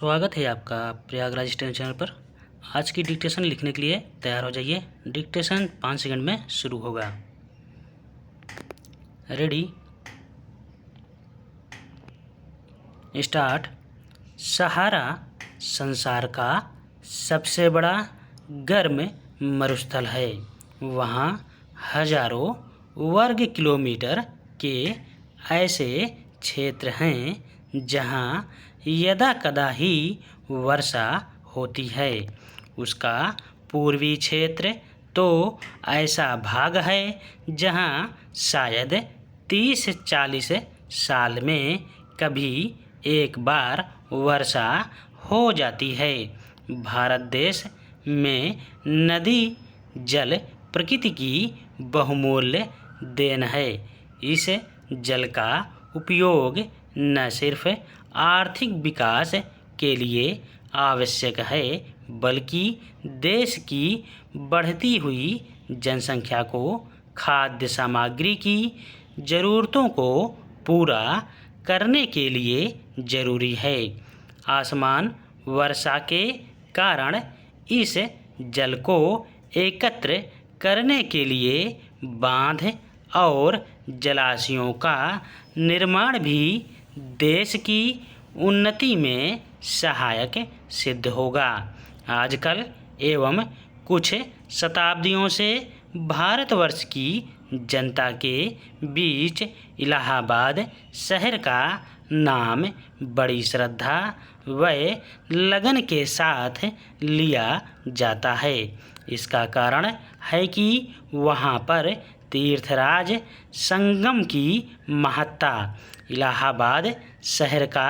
स्वागत है आपका प्रयागराज स्टडी चैनल पर। आज की डिक्टेशन लिखने के लिए तैयार हो जाइए। डिक्टेशन 5 सेकंड में शुरू होगा। Ready, start. सहारा संसार का सबसे बड़ा गर्म मरुस्थल है। वहाँ हजारों वर्ग किलोमीटर के ऐसे क्षेत्र हैं जहाँ यदा कदा ही वर्षा होती है। उसका पूर्वी क्षेत्र तो ऐसा भाग है जहाँ शायद 30-40 साल में कभी एक बार वर्षा हो जाती है। भारत देश में नदी जल प्रकृति की बहुमूल्य देन है। इस जल का उपयोग न सिर्फ आर्थिक विकास के लिए आवश्यक है बल्कि देश की बढ़ती हुई जनसंख्या को खाद्य सामग्री की ज़रूरतों को पूरा करने के लिए ज़रूरी है। आसमान वर्षा के कारण इस जल को एकत्र करने के लिए बांध और जलाशयों का निर्माण भी देश की उन्नति में सहायक सिद्ध होगा। आजकल एवं कुछ शताब्दियों से भारतवर्ष की जनता के बीच इलाहाबाद शहर का नाम बड़ी श्रद्धा व लगन के साथ लिया जाता है। इसका कारण है कि वहाँ पर तीर्थराज संगम की महत्ता। इलाहाबाद शहर का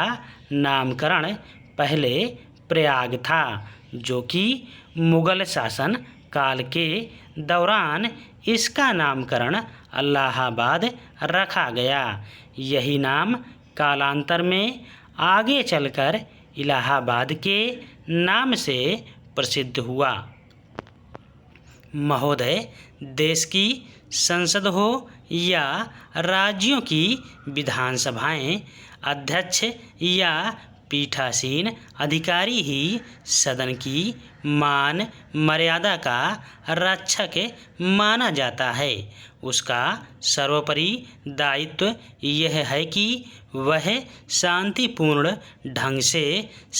नामकरण पहले प्रयाग था, जो कि मुगल शासन काल के दौरान इसका नामकरण इलाहाबाद रखा गया। यही नाम कालांतर में आगे चलकर इलाहाबाद के नाम से प्रसिद्ध हुआ। महोदय, देश की संसद हो या राज्यों की विधानसभाएं, अध्यक्ष या पीठासीन अधिकारी ही सदन की मान मर्यादा का रक्षक माना जाता है। उसका सर्वोपरि दायित्व यह है कि वह शांतिपूर्ण ढंग से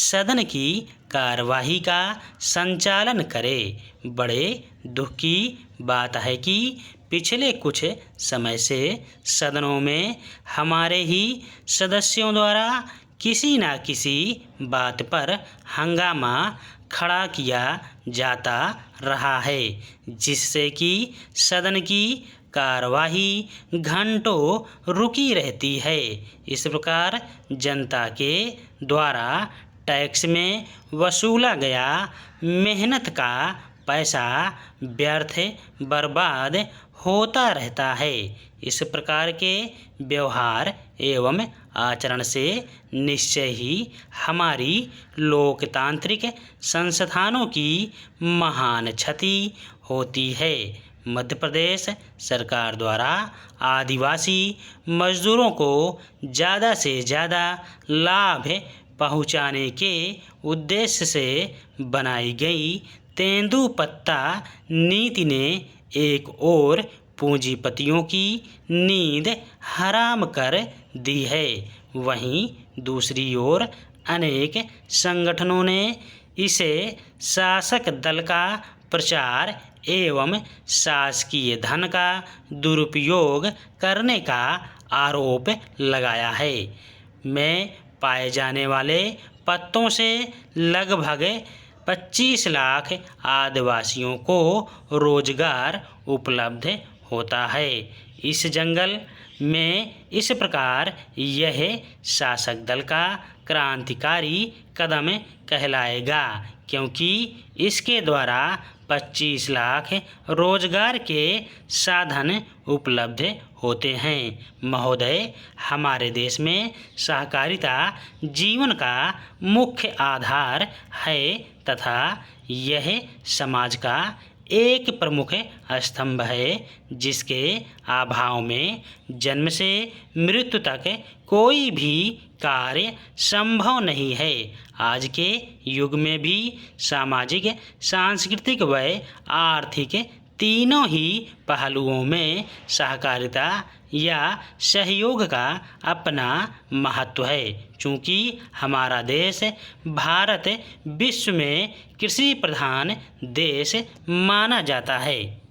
सदन की कार्यवाही का संचालन करे। बड़े दुख की बात है कि पिछले कुछ समय से सदनों में हमारे ही सदस्यों द्वारा किसी न किसी बात पर हंगामा खड़ा किया जाता रहा है, जिससे कि सदन की कार्यवाही घंटों रुकी रहती है। इस प्रकार जनता के द्वारा टैक्स में वसूला गया मेहनत का पैसा व्यर्थ बर्बाद होता रहता है। इस प्रकार के व्यवहार एवं आचरण से निश्चय ही हमारी लोकतांत्रिक संस्थानों की महान क्षति होती है। मध्य प्रदेश सरकार द्वारा आदिवासी मजदूरों को ज़्यादा से ज़्यादा लाभ पहुंचाने के उद्देश्य से बनाई गई तेंदुपत्ता नीति ने एक ओर पूंजीपतियों की नींद हराम कर दी है, वहीं दूसरी ओर अनेक संगठनों ने इसे शासक दल का प्रचार एवं शासकीय धन का दुरुपयोग करने का आरोप लगाया है। में पाए जाने वाले पत्तों से लगभग 25 लाख आदिवासियों को रोजगार उपलब्ध होता है। इस जंगल में इस प्रकार यह शासक दल का क्रांतिकारी कदम कहलाएगा, क्योंकि इसके द्वारा 25 लाख रोजगार के साधन उपलब्ध होते हैं। महोदय, हमारे देश में सहकारिता जीवन का मुख्य आधार है तथा यह समाज का एक प्रमुख स्तंभ है जिसके अभाव में जन्म से मृत्यु तक कोई भी कार्य संभव नहीं है। आज के युग में भी सामाजिक, सांस्कृतिक व आर्थिक तीनों ही पहलुओं में सहकारिता या सहयोग का अपना महत्व है। चूँकि हमारा देश भारत विश्व में कृषि प्रधान देश माना जाता है।